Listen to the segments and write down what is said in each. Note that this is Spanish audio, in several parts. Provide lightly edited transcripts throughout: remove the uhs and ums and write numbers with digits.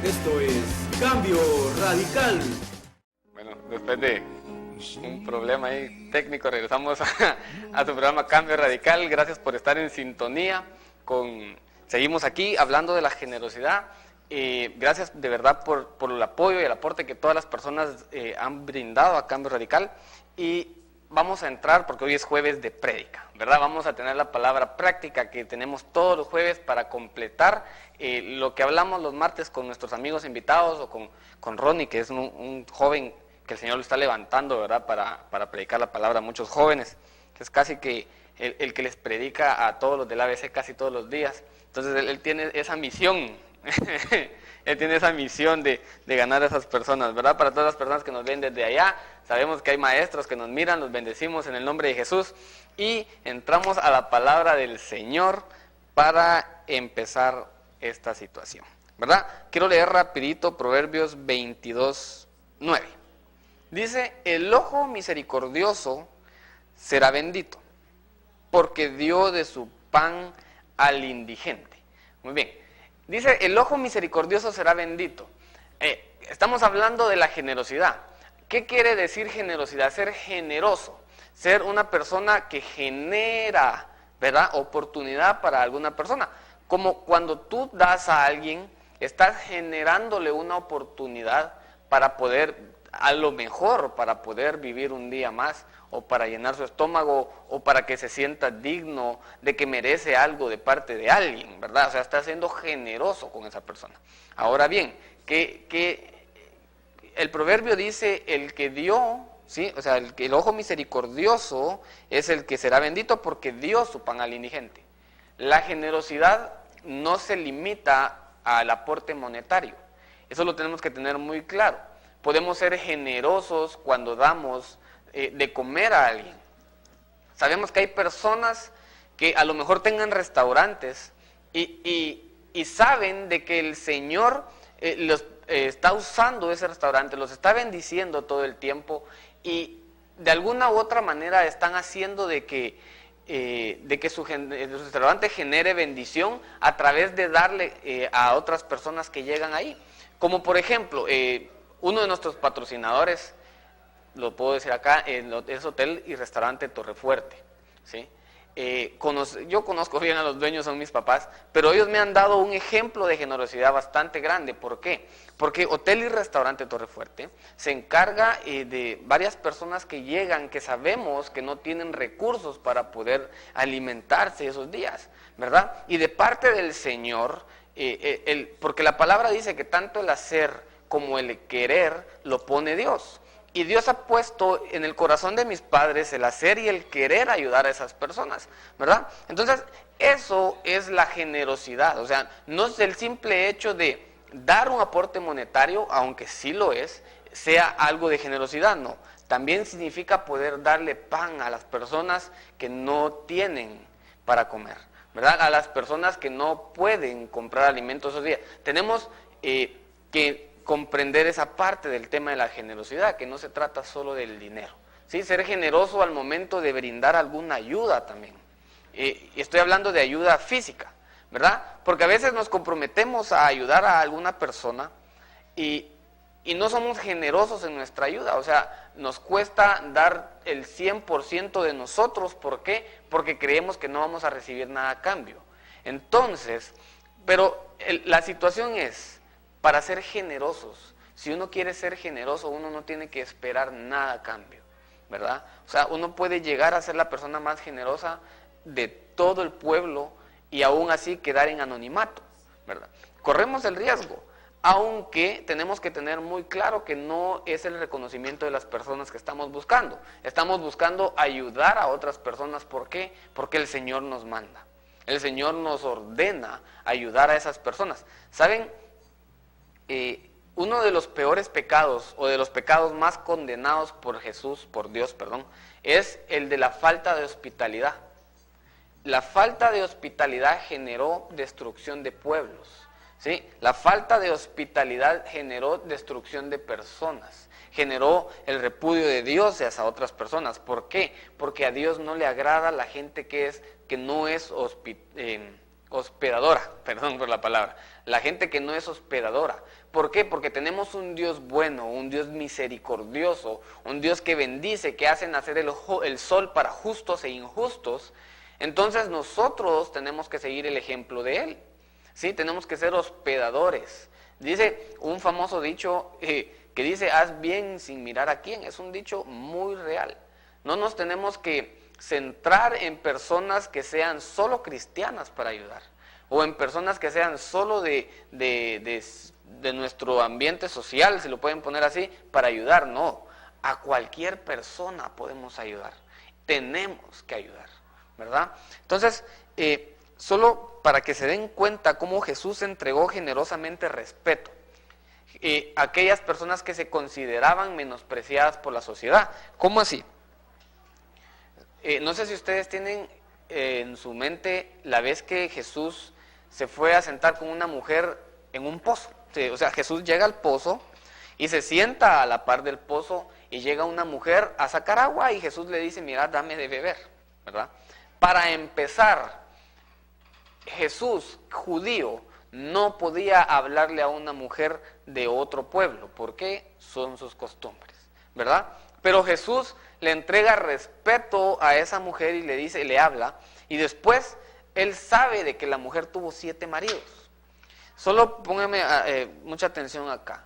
Esto es Cambio Radical. Bueno, después de un problema ahí técnico, regresamos a tu programa Cambio Radical. Gracias por estar en sintonía. Seguimos aquí hablando de la generosidad. Gracias de verdad por el apoyo y el aporte que todas las personas han brindado a Cambio Radical. Y vamos a entrar, porque hoy es jueves de prédica, ¿verdad? Vamos a tener la palabra práctica que tenemos todos los jueves para completar lo que hablamos los martes con nuestros amigos invitados, o con Ronnie, que es un joven que el Señor lo está levantando, ¿verdad? Para predicar la palabra a muchos jóvenes, que es casi que el que les predica a todos los del ABC casi todos los días. Entonces él tiene esa misión, él tiene esa misión de ganar a esas personas, ¿verdad? Para todas las personas que nos ven desde allá, sabemos que hay maestros que nos miran, los bendecimos en el nombre de Jesús y entramos a la palabra del Señor para empezar esta situación, ¿verdad? Quiero leer rapidito Proverbios 22:9. Dice: el ojo misericordioso será bendito, porque dio de su pan al indigente. Muy bien. Dice, el ojo misericordioso será bendito. Estamos hablando de la generosidad. ¿Qué quiere decir generosidad? Ser generoso, ser una persona que genera, ¿verdad?, oportunidad para alguna persona. Como cuando tú das a alguien, estás generándole una oportunidad para poder, a lo mejor, para poder vivir un día más, o para llenar su estómago, o para que se sienta digno de que merece algo de parte de alguien, ¿verdad? O sea, está siendo generoso con esa persona. Ahora bien, que el proverbio dice, el que dio, ¿sí? O sea, el ojo misericordioso es el que será bendito porque dio su pan al indigente. La generosidad no se limita al aporte monetario. Eso lo tenemos que tener muy claro. Podemos ser generosos cuando damos de comer a alguien. Sabemos que hay personas que a lo mejor tengan restaurantes y saben de que el Señor los está usando ese restaurante, los está bendiciendo todo el tiempo y de alguna u otra manera están haciendo de que su restaurante genere bendición a través de darle a otras personas que llegan ahí. Como por ejemplo, uno de nuestros patrocinadores, lo puedo decir acá, es Hotel y Restaurante Torrefuerte, ¿sí? Yo conozco bien a los dueños, son mis papás, pero ellos me han dado un ejemplo de generosidad bastante grande. ¿Por qué? Porque Hotel y Restaurante Torrefuerte se encarga de varias personas que llegan, que sabemos que no tienen recursos para poder alimentarse esos días, ¿verdad? Y de parte del Señor, porque la palabra dice que tanto el hacer como el querer lo pone Dios. Y Dios ha puesto en el corazón de mis padres el hacer y el querer ayudar a esas personas, ¿verdad? Entonces, eso es la generosidad. O sea, no es el simple hecho de dar un aporte monetario, aunque sí lo es, sea algo de generosidad, no. También significa poder darle pan a las personas que no tienen para comer, ¿verdad? A las personas que no pueden comprar alimentos esos días. Tenemos que comprender esa parte del tema de la generosidad, que no se trata solo del dinero, ¿sí? Ser generoso al momento de brindar alguna ayuda también. Estoy hablando de ayuda física, ¿verdad? Porque a veces nos comprometemos a ayudar a alguna persona y no somos generosos en nuestra ayuda. O sea, nos cuesta dar el 100% de nosotros. ¿Por qué? Porque creemos que no vamos a recibir nada a cambio. Entonces, pero la situación es, para ser generosos, si uno quiere ser generoso, uno no tiene que esperar nada a cambio, ¿verdad? O sea, uno puede llegar a ser la persona más generosa de todo el pueblo y aún así quedar en anonimato, ¿verdad? Corremos el riesgo, aunque tenemos que tener muy claro que no es el reconocimiento de las personas que estamos buscando. Estamos buscando ayudar a otras personas. ¿Por qué? Porque el Señor nos manda. El Señor nos ordena ayudar a esas personas. ¿Saben? Uno de los peores pecados, o de los pecados más condenados por Dios, es el de la falta de hospitalidad. La falta de hospitalidad generó destrucción de pueblos, ¿sí? La falta de hospitalidad generó destrucción de personas, generó el repudio de Dios hacia otras personas. ¿Por qué? Porque a Dios no le agrada la gente que no es hospedadora, perdón por la palabra, la gente que no es hospedadora. ¿Por qué? Porque tenemos un Dios bueno, un Dios misericordioso, un Dios que bendice, que hace nacer el sol para justos e injustos. Entonces nosotros tenemos que seguir el ejemplo de Él, ¿sí? Tenemos que ser hospedadores. Dice un famoso dicho que dice, haz bien sin mirar a quién. Es un dicho muy real. No nos tenemos que centrar en personas que sean solo cristianas para ayudar, o en personas que sean solo de nuestro ambiente social, si lo pueden poner así, para ayudar. No, a cualquier persona podemos ayudar, tenemos que ayudar, ¿verdad? Entonces, solo para que se den cuenta cómo Jesús entregó generosamente respeto a aquellas personas que se consideraban menospreciadas por la sociedad. ¿Cómo así? No sé si ustedes tienen en su mente la vez que Jesús se fue a sentar con una mujer en un pozo. Sí, o sea, Jesús llega al pozo y se sienta a la par del pozo y llega una mujer a sacar agua y Jesús le dice, mira, dame de beber, ¿verdad? Para empezar, Jesús, judío, no podía hablarle a una mujer de otro pueblo, porque son sus costumbres, ¿verdad? Pero Jesús le entrega respeto a esa mujer y le dice, le habla, y después él sabe de que la mujer tuvo 7 maridos. Solo póngame mucha atención acá.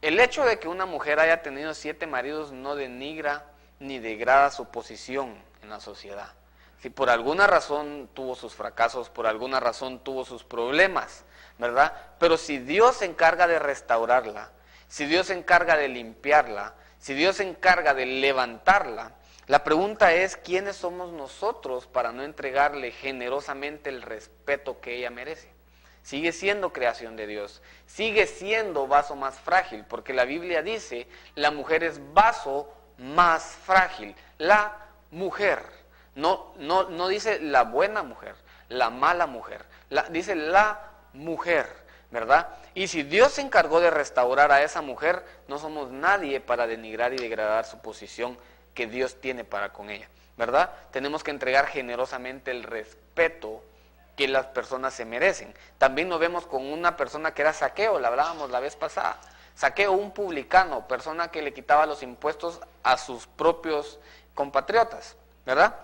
El hecho de que una mujer haya tenido 7 maridos no denigra ni degrada su posición en la sociedad. Si por alguna razón tuvo sus fracasos, por alguna razón tuvo sus problemas, ¿verdad? Pero si Dios se encarga de restaurarla, si Dios se encarga de limpiarla, si Dios se encarga de levantarla, la pregunta es, ¿quiénes somos nosotros para no entregarle generosamente el respeto que ella merece? Sigue siendo creación de Dios, sigue siendo vaso más frágil, porque la Biblia dice, la mujer es vaso más frágil, la mujer, no dice la buena mujer, la mala mujer, dice la mujer, ¿verdad? Y si Dios se encargó de restaurar a esa mujer, no somos nadie para denigrar y degradar su posición que Dios tiene para con ella, ¿verdad? Tenemos que entregar generosamente el respeto que las personas se merecen. También nos vemos con una persona que era Zaqueo, la hablábamos la vez pasada. Zaqueo, un publicano, persona que le quitaba los impuestos a sus propios compatriotas, ¿verdad?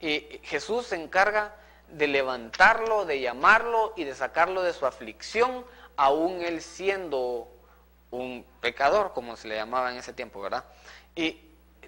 Y Jesús se encarga de levantarlo, de llamarlo y de sacarlo de su aflicción, aún él siendo un pecador, como se le llamaba en ese tiempo, ¿verdad? Y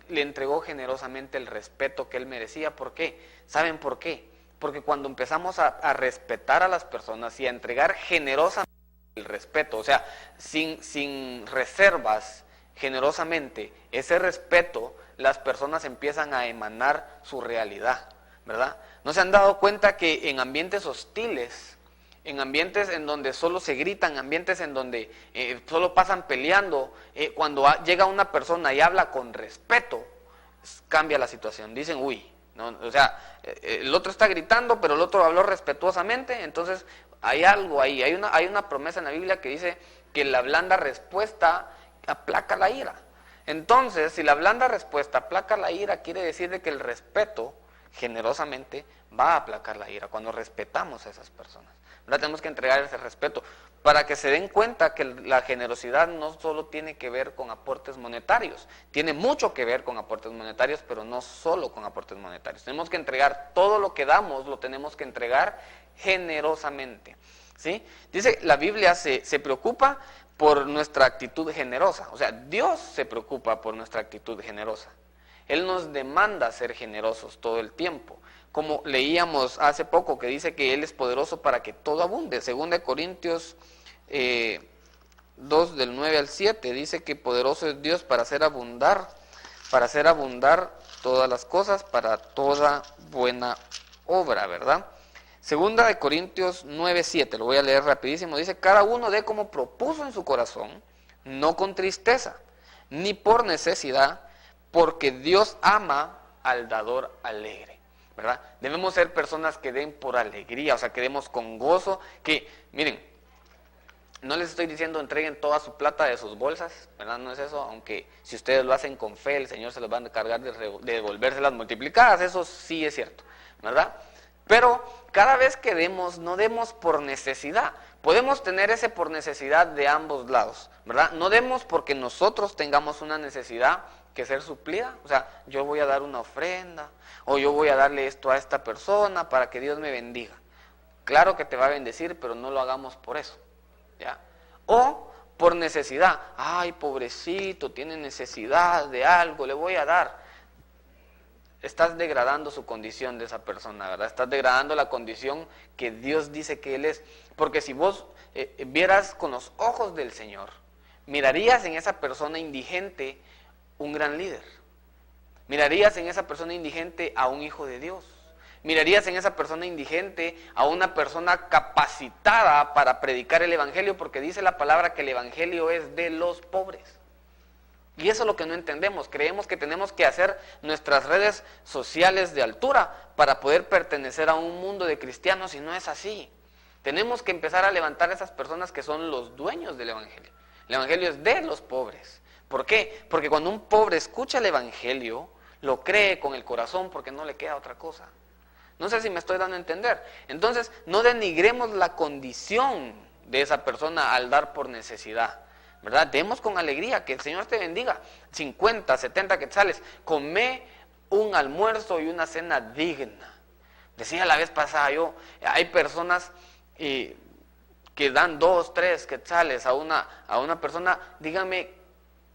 le entregó generosamente el respeto que él merecía. ¿Por qué? ¿Saben por qué? Porque cuando empezamos a respetar a las personas y a entregar generosamente el respeto, o sea, sin reservas, generosamente, ese respeto, las personas empiezan a emanar su realidad, ¿verdad? ¿No se han dado cuenta que en ambientes hostiles, en ambientes en donde solo se gritan, ambientes en donde solo pasan peleando, cuando llega una persona y habla con respeto, cambia la situación? Dicen, uy, no, o sea, el otro está gritando, pero el otro habló respetuosamente, entonces hay algo ahí, hay una promesa en la Biblia que dice que la blanda respuesta aplaca la ira. Entonces, si la blanda respuesta aplaca la ira, quiere decir de que el respeto generosamente va a aplacar la ira cuando respetamos a esas personas. Ahora tenemos que entregar ese respeto para que se den cuenta que la generosidad no solo tiene que ver con aportes monetarios, tiene mucho que ver con aportes monetarios, pero no solo con aportes monetarios. Tenemos que entregar todo lo que damos, lo tenemos que entregar generosamente, ¿sí? Dice, la Biblia se preocupa por nuestra actitud generosa, o sea, Dios se preocupa por nuestra actitud generosa. Él nos demanda ser generosos todo el tiempo, como leíamos hace poco que dice que Él es poderoso para que todo abunde. 2 Corintios 2 del 9 al 7 dice que poderoso es Dios para hacer abundar todas las cosas, para toda buena obra, ¿verdad? 2 Corintios 9, 7, lo voy a leer rapidísimo, dice, cada uno dé como propuso en su corazón, no con tristeza, ni por necesidad, porque Dios ama al dador alegre, ¿verdad? Debemos ser personas que den por alegría, o sea, que demos con gozo, que, miren, no les estoy diciendo entreguen toda su plata de sus bolsas, ¿verdad? No es eso, aunque si ustedes lo hacen con fe, el Señor se los va a encargar de devolvérselas multiplicadas, eso sí es cierto, ¿verdad? Pero cada vez que demos, no demos por necesidad. Podemos tener ese por necesidad de ambos lados, ¿verdad? No demos porque nosotros tengamos una necesidad que ser suplida. O sea, yo voy a dar una ofrenda, o yo voy a darle esto a esta persona para que Dios me bendiga. Claro que te va a bendecir, pero no lo hagamos por eso, ¿ya? O por necesidad. Ay, pobrecito, tiene necesidad de algo, le voy a dar. Estás degradando su condición de esa persona, ¿verdad? Estás degradando la condición que Dios dice que Él es. Porque si vos vieras con los ojos del Señor, mirarías en esa persona indigente un gran líder. Mirarías en esa persona indigente a un hijo de Dios. Mirarías en esa persona indigente a una persona capacitada para predicar el evangelio, porque dice la palabra que el evangelio es de los pobres. Y eso es lo que no entendemos. Creemos que tenemos que hacer nuestras redes sociales de altura para poder pertenecer a un mundo de cristianos, y no es así. Tenemos que empezar a levantar a esas personas que son los dueños del evangelio. El evangelio es de los pobres. ¿Por qué? Porque cuando un pobre escucha el evangelio, lo cree con el corazón porque no le queda otra cosa. No sé si me estoy dando a entender. Entonces, no denigremos la condición de esa persona al dar por necesidad, ¿verdad? Demos con alegría, que el Señor te bendiga. 50, 70 quetzales, come un almuerzo y una cena digna. Decía la vez pasada yo, hay personas que dan 2, 3 quetzales a una persona. Dígame,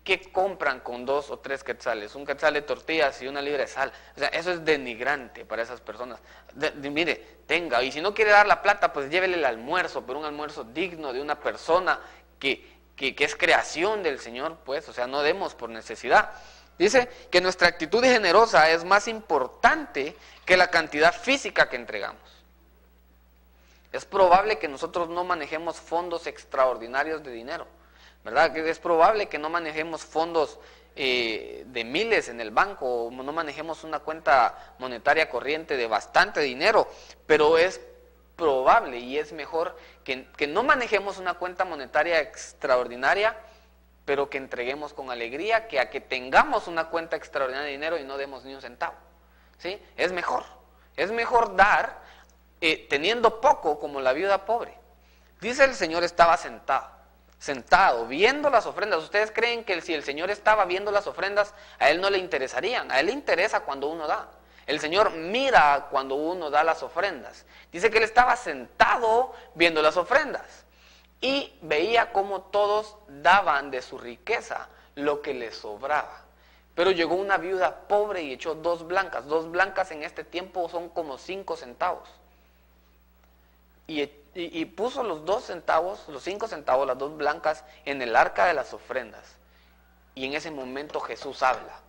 ¿qué compran con 2 o 3 quetzales? Un quetzal de tortillas y una libra de sal. O sea, eso es denigrante para esas personas. Mire, tenga, y si no quiere dar la plata, pues llévele el almuerzo, pero un almuerzo digno de una persona que es creación del Señor, pues. O sea, no demos por necesidad. Dice que nuestra actitud generosa es más importante que la cantidad física que entregamos. Es probable que nosotros no manejemos fondos extraordinarios de dinero, ¿verdad? Que es probable que no manejemos fondos de miles en el banco, o no manejemos una cuenta monetaria corriente de bastante dinero, pero es probable y es mejor que no manejemos una cuenta monetaria extraordinaria, pero que entreguemos con alegría, que a que tengamos una cuenta extraordinaria de dinero y no demos ni un centavo, ¿sí? Es mejor dar teniendo poco, como la viuda pobre. Dice el Señor estaba sentado, viendo las ofrendas. ¿Ustedes creen que si el Señor estaba viendo las ofrendas, a Él no le interesarían? A Él le interesa cuando uno da. El Señor mira cuando uno da las ofrendas. Dice que Él estaba sentado viendo las ofrendas y veía cómo todos daban de su riqueza lo que les sobraba. Pero llegó una viuda pobre y echó 2 blancas. 2 blancas en este tiempo son como 5 centavos. Y puso los 2 centavos, los 5 centavos, las 2 blancas, en el arca de las ofrendas. Y en ese momento Jesús habla.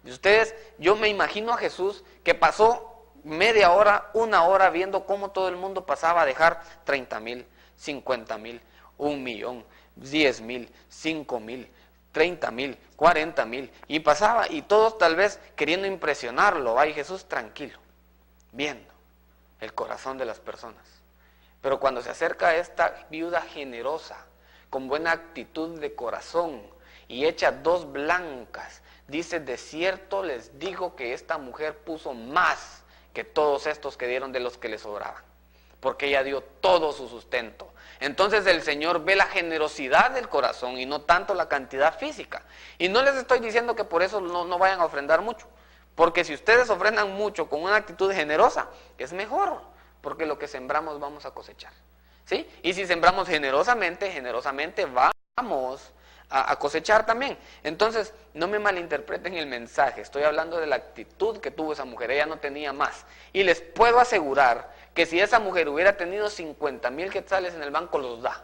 Ustedes, yo me imagino a Jesús que pasó media hora, 1 hora, viendo cómo todo el mundo pasaba a dejar 30,000, 50,000, 1,000,000, 10,000, 5,000, 30,000, 40,000. Y pasaba, y todos tal vez queriendo impresionarlo. Ay, Jesús tranquilo, viendo el corazón de las personas. Pero cuando se acerca a esta viuda generosa, con buena actitud de corazón, y echa 2 blancas, dice: de cierto les digo que esta mujer puso más que todos estos que dieron de los que le sobraban, porque ella dio todo su sustento. Entonces el Señor ve la generosidad del corazón y no tanto la cantidad física. Y no les estoy diciendo que por eso no vayan a ofrendar mucho, porque si ustedes ofrendan mucho con una actitud generosa, es mejor. Porque lo que sembramos vamos a cosechar, ¿sí? Y si sembramos generosamente vamos a cosechar también. Entonces, no me malinterpreten el mensaje. Estoy hablando de la actitud que tuvo esa mujer. Ella no tenía más. Y les puedo asegurar que si esa mujer hubiera tenido 50,000 quetzales en el banco, los da.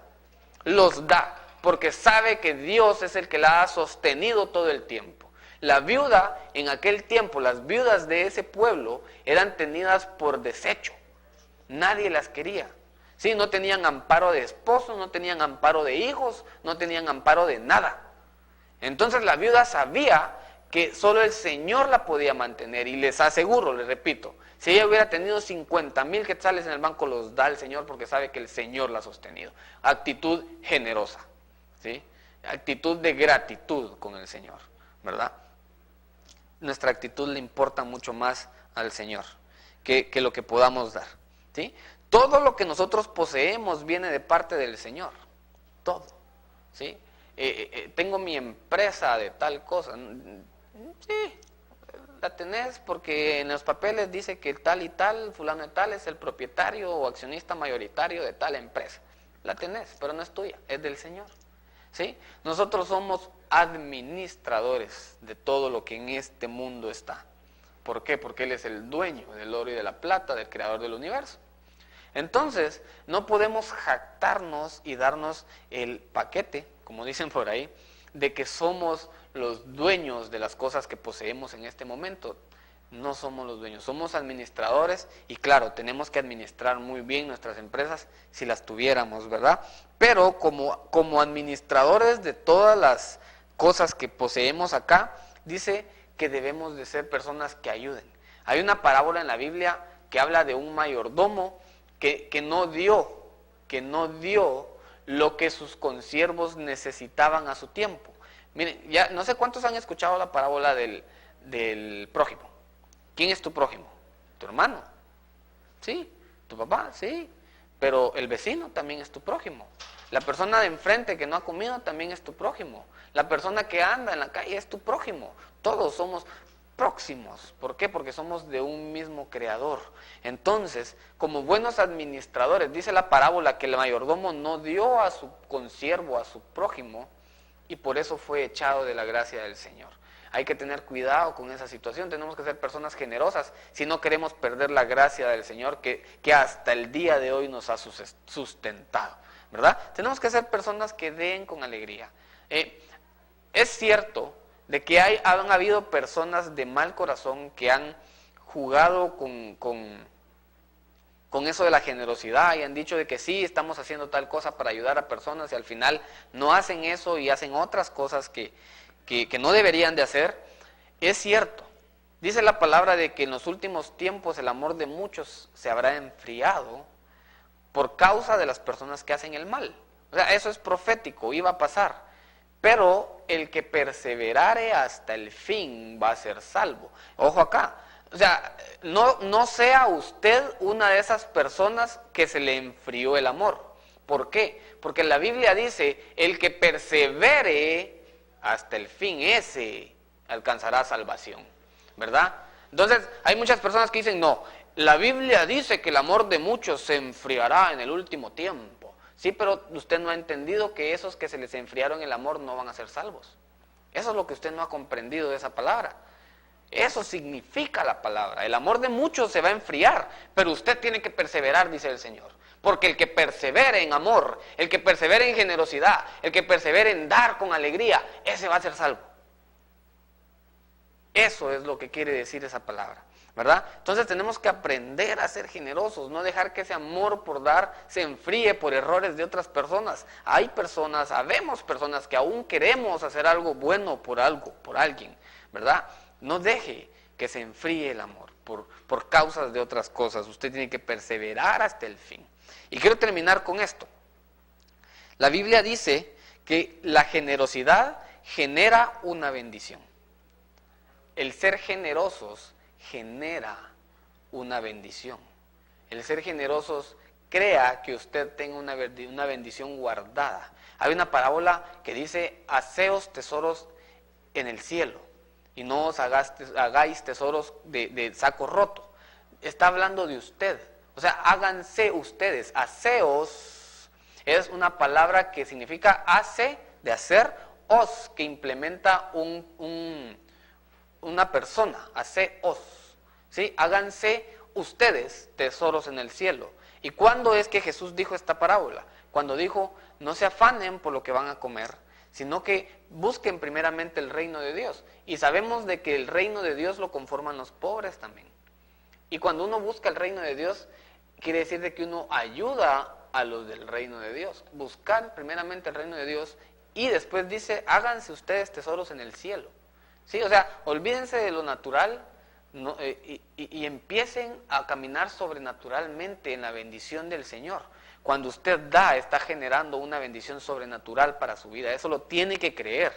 Los da, porque sabe que Dios es el que la ha sostenido todo el tiempo. La viuda, en aquel tiempo, las viudas de ese pueblo eran tenidas por desecho. Nadie las quería, ¿sí? No tenían amparo de esposo, no tenían amparo de hijos, no tenían amparo de nada. Entonces la viuda sabía que solo el Señor la podía mantener, y les aseguro, les repito, si ella hubiera tenido 50,000 quetzales en el banco, los da el Señor porque sabe que el Señor la ha sostenido. Actitud generosa, ¿sí? Actitud de gratitud con el Señor, ¿verdad? Nuestra actitud le importa mucho más al Señor que lo que podamos dar. ¿sí? Todo lo que nosotros poseemos viene de parte del Señor, todo, ¿sí? Tengo mi empresa de tal cosa, sí, la tenés porque en los papeles dice que tal y tal, fulano de tal es el propietario o accionista mayoritario de tal empresa. La tenés, pero no es tuya, es del Señor, ¿sí? Nosotros somos administradores de todo lo que en este mundo está. ¿Por qué? Porque Él es el dueño del oro y de la plata, del creador del universo. Entonces, no podemos jactarnos y darnos el paquete, como dicen por ahí, de que somos los dueños de las cosas que poseemos en este momento. No somos los dueños, somos administradores y claro, tenemos que administrar muy bien nuestras empresas si las tuviéramos, ¿verdad? Pero como administradores de todas las cosas que poseemos acá, dice que debemos de ser personas que ayuden. Hay una parábola en la Biblia que habla de un mayordomo que no dio lo que sus consiervos necesitaban a su tiempo. Miren, ya no sé cuántos han escuchado la parábola del prójimo. ¿Quién es tu prójimo? Tu hermano. Sí, tu papá, sí. Pero el vecino también es tu prójimo. La persona de enfrente que no ha comido también es tu prójimo. La persona que anda en la calle es tu prójimo. Todos somos próximos. ¿Por qué? Porque somos de un mismo creador. Entonces, como buenos administradores, dice la parábola que el mayordomo no dio a su consiervo, a su prójimo, y por eso fue echado de la gracia del Señor. Hay que tener cuidado con esa situación, tenemos que ser personas generosas si no queremos perder la gracia del Señor que hasta el día de hoy nos ha sustentado, ¿verdad? Tenemos que ser personas que den con alegría. Es cierto de que han habido personas de mal corazón que han jugado con eso de la generosidad y han dicho de que sí, estamos haciendo tal cosa para ayudar a personas y al final no hacen eso y hacen otras cosas que no deberían de hacer. Es cierto, dice la palabra de que en los últimos tiempos el amor de muchos se habrá enfriado por causa de las personas que hacen el mal. O sea, eso es profético, iba a pasar. Pero el que perseverare hasta el fin va a ser salvo. Ojo acá, o sea, no sea usted una de esas personas que se le enfrió el amor. ¿Por qué? Porque la Biblia dice, el que persevere hasta el fin, ese alcanzará salvación, ¿verdad? Entonces, hay muchas personas que dicen, no, la Biblia dice que el amor de muchos se enfriará en el último tiempo. Sí, pero usted no ha entendido que esos que se les enfriaron el amor no van a ser salvos. Eso es lo que usted no ha comprendido de esa palabra. Eso significa la palabra. El amor de muchos se va a enfriar, pero usted tiene que perseverar, dice el Señor. Porque el que persevere en amor, el que persevere en generosidad, el que persevere en dar con alegría, ese va a ser salvo. Eso es lo que quiere decir esa palabra, ¿verdad? Entonces tenemos que aprender a ser generosos, no dejar que ese amor por dar se enfríe por errores de otras personas. Hay personas, sabemos personas que aún queremos hacer algo bueno por alguien, ¿verdad? No deje que se enfríe el amor por causas de otras cosas. Usted tiene que perseverar hasta el fin. Y quiero terminar con esto. La Biblia dice que la generosidad genera una bendición. El ser generosos genera una bendición. El ser generosos crea que usted tenga una bendición guardada. Hay una parábola que dice, haceos tesoros en el cielo y no os hagáis tesoros de saco roto. Está hablando de usted. O sea, háganse ustedes. Haceos es una palabra que significa hace, de hacer, os, que implementa una persona, haceos. ¿Sí? Háganse ustedes tesoros en el cielo. ¿Y cuándo es que Jesús dijo esta parábola? Cuando dijo, no se afanen por lo que van a comer, sino que busquen primeramente el reino de Dios. Y sabemos de que el reino de Dios lo conforman los pobres también. Y cuando uno busca el reino de Dios, quiere decir de que uno ayuda a los del reino de Dios. Buscar primeramente el reino de Dios y después dice, háganse ustedes tesoros en el cielo. ¿Sí? O sea, olvídense de lo natural y empiecen a caminar sobrenaturalmente en la bendición del Señor. Cuando usted da, está generando una bendición sobrenatural para su vida. Eso lo tiene que creer.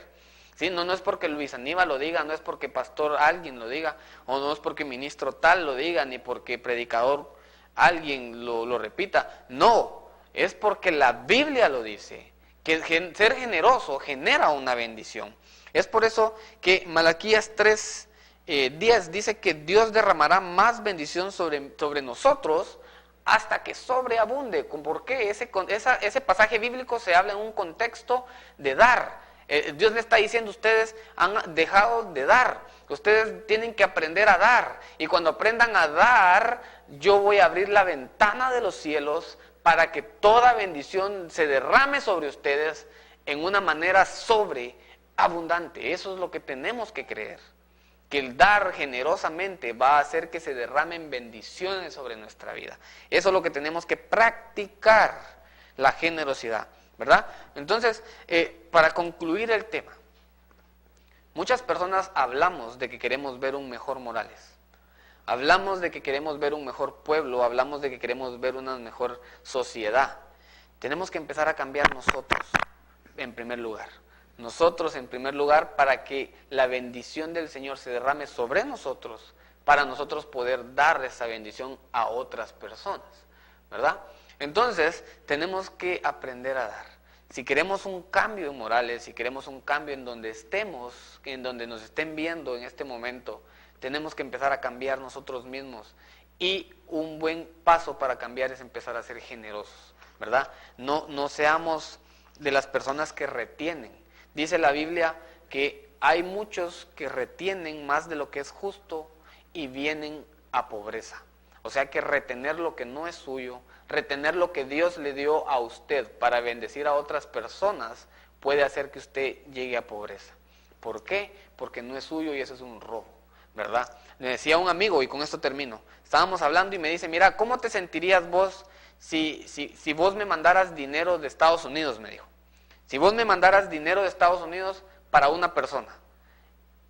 ¿Sí? No es porque Luis Aníbal lo diga, no es porque pastor alguien lo diga, o no es porque ministro tal lo diga, ni porque predicador alguien lo repita. No, es porque la Biblia lo dice, que ser generoso genera una bendición. Es por eso que Malaquías 3:10 dice que Dios derramará más bendición sobre nosotros hasta que sobreabunde. ¿Por qué? Ese pasaje bíblico se habla en un contexto de dar. Dios le está diciendo, ustedes han dejado de dar, ustedes tienen que aprender a dar, y cuando aprendan a dar, yo voy a abrir la ventana de los cielos para que toda bendición se derrame sobre ustedes en una manera sobreabundante. Eso es lo que tenemos que creer, que el dar generosamente va a hacer que se derramen bendiciones sobre nuestra vida. Eso es lo que tenemos que practicar, la generosidad, ¿verdad? Entonces, para concluir el tema, muchas personas hablamos de que queremos ver un mejor Morales, hablamos de que queremos ver un mejor pueblo, hablamos de que queremos ver una mejor sociedad. Tenemos que empezar a cambiar nosotros, en primer lugar. Nosotros en primer lugar, para que la bendición del Señor se derrame sobre nosotros, para nosotros poder dar esa bendición a otras personas, ¿verdad? Entonces, tenemos que aprender a dar. Si queremos un cambio en Morales, si queremos un cambio en donde estemos, en donde nos estén viendo en este momento, tenemos que empezar a cambiar nosotros mismos. Y un buen paso para cambiar es empezar a ser generosos, ¿verdad? No seamos de las personas que retienen. Dice la Biblia que hay muchos que retienen más de lo que es justo y vienen a pobreza. O sea que retener lo que no es suyo, retener lo que Dios le dio a usted para bendecir a otras personas, puede hacer que usted llegue a pobreza. ¿Por qué? Porque no es suyo y eso es un robo, ¿verdad? Me decía un amigo, y con esto termino, estábamos hablando y me dice, mira, ¿cómo te sentirías vos si vos me mandaras dinero de Estados Unidos? Me dijo. Si vos me mandaras dinero de Estados Unidos para una persona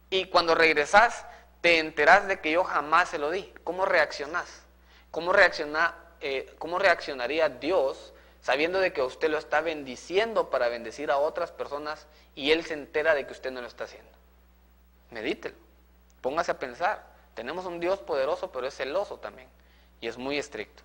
y cuando regresás te enterás de que yo jamás se lo di, ¿cómo reaccionás? ¿Cómo reaccionaría Dios sabiendo de que usted lo está bendiciendo para bendecir a otras personas y Él se entera de que usted no lo está haciendo? Medítelo, póngase a pensar. Tenemos un Dios poderoso, pero es celoso también y es muy estricto,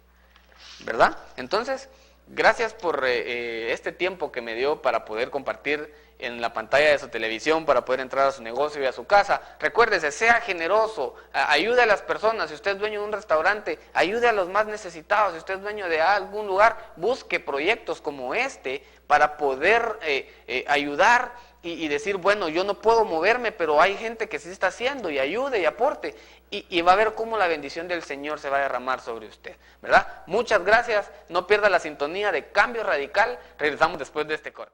¿verdad? Entonces, gracias por este tiempo que me dio para poder compartir en la pantalla de su televisión, para poder entrar a su negocio y a su casa. Recuérdese, sea generoso, ayude a las personas. Si usted es dueño de un restaurante, ayude a los más necesitados. Si usted es dueño de algún lugar, busque proyectos como este para poder ayudar y decir, bueno, yo no puedo moverme, pero hay gente que sí está haciendo, y ayude y aporte. Y va a ver cómo la bendición del Señor se va a derramar sobre usted, ¿verdad? Muchas gracias, no pierda la sintonía de Cambio Radical. Regresamos después de este corte.